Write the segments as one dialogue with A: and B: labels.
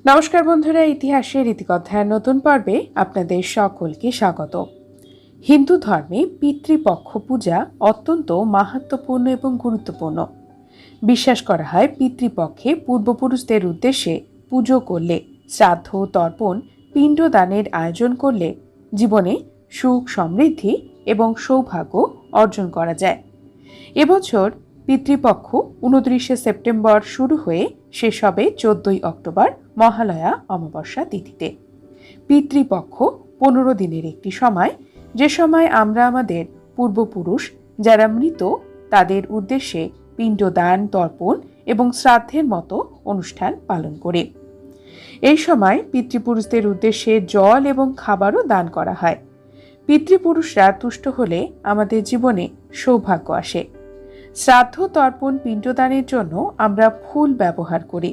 A: নমস্কার বন্ধুরা, ইতিহাসের ইতিকথার নতুন পর্বে আপনাদের সকলকে স্বাগত। হিন্দু ধর্মে পিতৃপক্ষ পূজা অত্যন্ত মাহাত্ম্যপূর্ণ এবং গুরুত্বপূর্ণ। বিশ্বাস করা হয় পিতৃপক্ষে পূর্বপুরুষদের উদ্দেশ্যে পুজো করলে, শ্রাদ্ধ, তর্পণ, পিণ্ডদানের আয়োজন করলে জীবনে সুখ, সমৃদ্ধি এবং সৌভাগ্য অর্জন করা যায়। এবছর পিতৃপক্ষ 29শে সেপ্টেম্বর শুরু হয়ে শেষ হবে 14ই অক্টোবর মহালয়া অমাবস্যা তিথিতে। পিতৃপক্ষ 15 দিনের একটি সময়, যে সময় আমরা আমাদের পূর্বপুরুষ যারা মৃত তাদের উদ্দেশ্যে পিণ্ডদান, তর্পণ এবং শ্রাদ্ধের মতো অনুষ্ঠান পালন করি। এই সময় পিতৃপুরুষদের উদ্দেশ্যে জল এবং খাবারও দান করা হয়। পিতৃপুরুষরা তুষ্ট হলে আমাদের জীবনে সৌভাগ্য আসে। শ্রাদ্ধ, তর্পণ, পিণ্ডদানের জন্য আমরা ফুল ব্যবহার করি।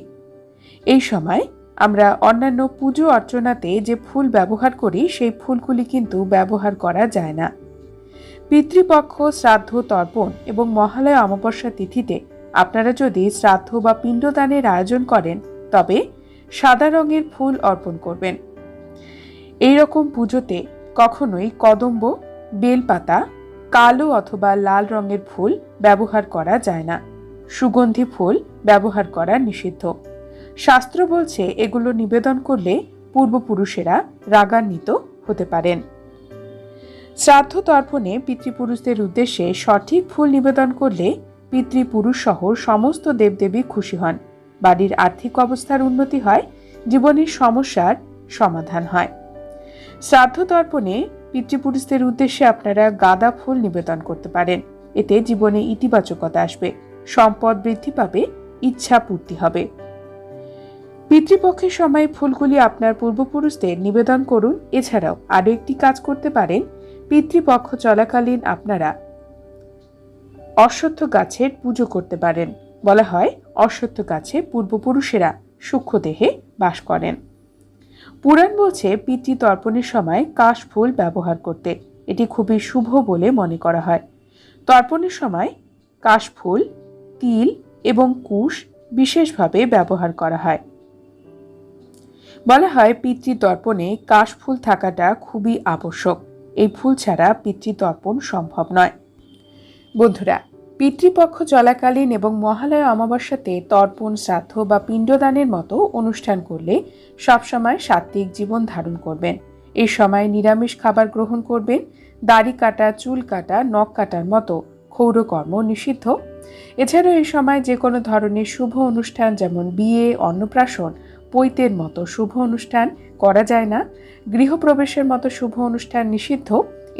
A: এই সময় আমরা অন্যান্য পুজো অর্চনাতে যে ফুল ব্যবহার করি সেই ফুলগুলি কিন্তু ব্যবহার করা যায় না। পিতৃপক্ষ, শ্রাদ্ধ, তর্পণ এবং মহালয়া অমাবস্যা তিথিতে আপনারা যদি শ্রাদ্ধ বা পিণ্ডদানের আয়োজন করেন তবে সাদা রঙের ফুল অর্পণ করবেন। এই রকম পুজোতে কখনোই কদম্ব, বেলপাতা, কালো অথবা লাল রঙের ফুল ব্যবহার করা যায় না। সুগন্ধি ফুল ব্যবহার করা নিষিদ্ধ। শাস্ত্র বলছে এগুলো নিবেদন করলে পূর্বপুরুষেরা রাগান্বিত হতে পারেন। শ্রাদ্ধ তর্পণে পিতৃপুরুষদের উদ্দেশ্যে সঠিক ফুল নিবেদন করলে পিতৃপুরুষ সহ সমস্ত দেবদেবী খুশি হন, বাড়ির আর্থিক অবস্থার উন্নতি হয়, জীবনের সমস্যার সমাধান হয়। শ্রাদ্ধ তর্পণে পিতৃপুরুষদের উদ্দেশ্যে আপনারা গাঁদা ফুল নিবেদন করতে পারেন। এতে জীবনে ইতিবাচকতা আসবে, সম্পদ বৃদ্ধি পাবে, ইচ্ছা পূর্তি হবে। পিতৃপক্ষের সময় ফুলগুলি আপনার পূর্বপুরুষদের নিবেদন করুন। এছাড়াও আরও একটি কাজ করতে পারেন। পিতৃপক্ষ চলাকালীন আপনারা অশ্বত্থ গাছের পুজো করতে পারেন। বলা হয় অশ্বত্থ গাছে পূর্বপুরুষেরা সূক্ষ্ম দেহে বাস করেন। পুরাণ বলছে পিতৃতর্পণের সময় কাশ ফুল ব্যবহার করতে। এটি খুবই শুভ বলে মনে করা হয়। তর্পণের সময় কাশ ফুল, তিল এবং কুশ বিশেষভাবে ব্যবহার করা হয়। বলা হয় পিতৃতর্পণে কাশ ফুল থাকাটা খুবই আবশ্যক। এই ফুল ছাড়া পিতৃতর্পণ সম্ভব নয়। বন্ধুরা, পিতৃপক্ষ চলাকালীন এবং মহালয়া অমাবস্যাতে তর্পণ, শ্রাদ্ধ বা পিণ্ডদানের মতো অনুষ্ঠান করলে সবসময় সাত্ত্বিক জীবন ধারণ করবেন। এই সময় নিরামিষ খাবার গ্রহণ করবেন। দাড়ি কাটা, চুল কাটা, নখ কাটার মতো ক্ষৌরকর্ম নিষিদ্ধ। এছাড়াও এই সময় যে কোনো ধরনের শুভ অনুষ্ঠান যেমন বিয়ে, অন্নপ্রাশন, পৈতের মতো শুভ অনুষ্ঠান করা যায় না। গৃহপ্রবেশের মতো শুভ অনুষ্ঠান নিষিদ্ধ।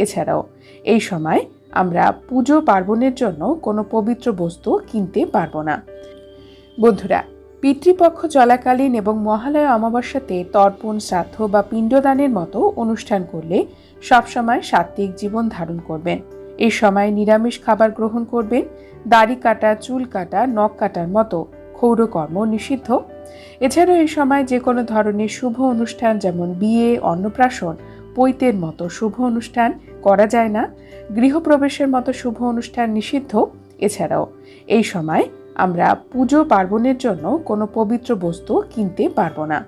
A: এছাড়াও এই সময় আমরা পুজো পার্বণের জন্য কোনো পবিত্র বস্তু কিনতে পারবো না। বন্ধুরা, পিতৃপক্ষ চলাকালীন এবং মহালয়া অমাবস্যাতে তর্পণ, শ্রাদ্ধ বা পিণ্ডদানের মতো অনুষ্ঠান করলে সবসময় সাত্ত্বিক জীবন ধারণ করবেন। এই সময় নিরামিষ খাবার গ্রহণ করবেন। দাড়ি কাটা, চুল কাটা, নখ কাটার মতো ক্ষৌরকর্ম নিষিদ্ধ। এছাড়াও এই সময় যে কোনো ধরনের শুভ অনুষ্ঠান যেমন বিয়ে, অন্নপ্রাশন, পৈতের মতো শুভ অনুষ্ঠান করা যায় না। গৃহপ্রবেশের মতো শুভ অনুষ্ঠান নিষিদ্ধ। এছাড়াও এই সময় আমরা পুজো পার্বণের জন্য কোনো পবিত্র বস্তু কিনতে পারবো না।